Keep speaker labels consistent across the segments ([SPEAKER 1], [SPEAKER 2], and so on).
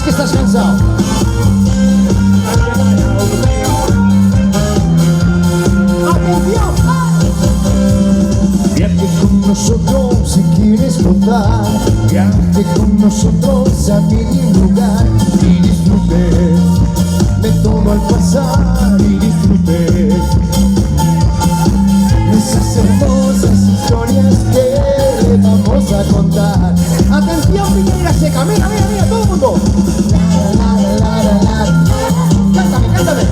[SPEAKER 1] que estás cansado. ¡Atención! Viaje con nosotros si quieres votar. Viaje con nosotros a mi lugar y disfrute de todo al pasar y disfrute esas hermosas historias que le vamos a contar. Atención, Piñera Seca, mira, mira, mira, todo el mundo. Cántame, cántame.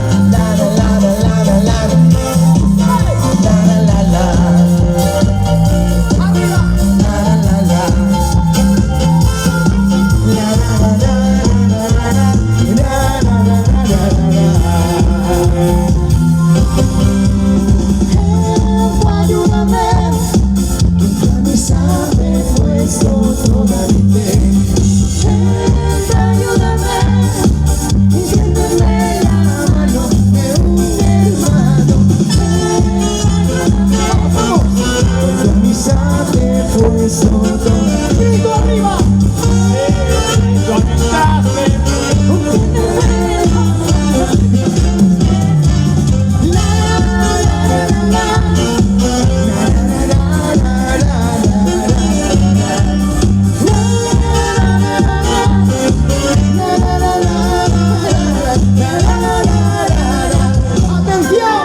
[SPEAKER 1] ¡Grito arriba! ¡Atención!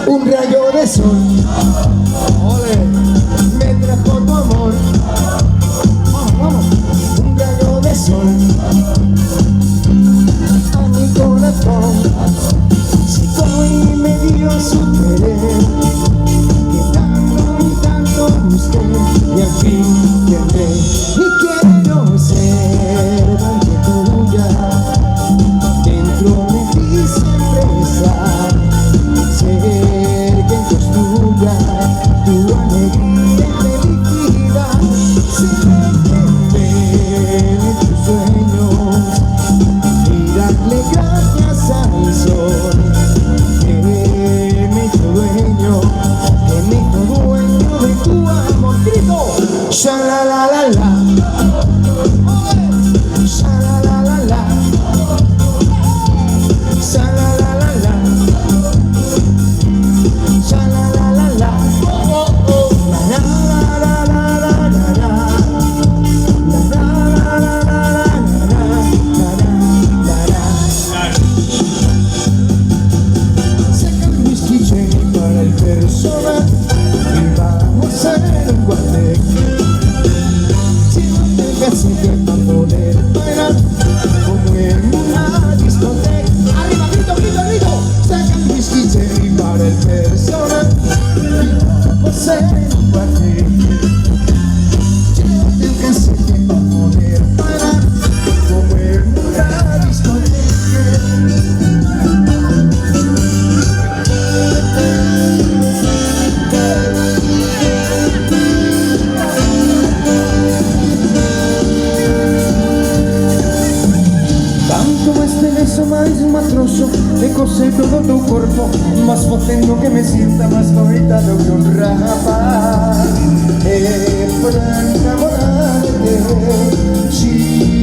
[SPEAKER 1] Un rayo de sol. ¡Ole! Me trajo tu amor. Vamos, vamos. Un rayo de sol a mi corazón. Secó y me dio su querer, que tanto busqué y al fin quedé. Y quiero ser parte tuya, dentro de ti siempre estar, ser que construya tu alegría y felicidad, ser que ver en tus sueños y darle gracias al sol que me hizo dueño de tu amor. Grito, sha la la la la, sha la la la la, sha la la la la, sha la la la la. Saca el whisky Jenny para el personal y vamos a hacer un guarde. Si no tengas sitio para poder bailar como en una discoteca. Arriba, grito, grito, grito. Saca el whisky Jenny para el personal y vamos a hacer un guarde. Si no tengas sitio para poder bailar como en una discoteca. Tanto este beso más matroso de coser todo tu cuerpo, más potente que me sienta más conectado que un rapaz. Por enamorarte, sí.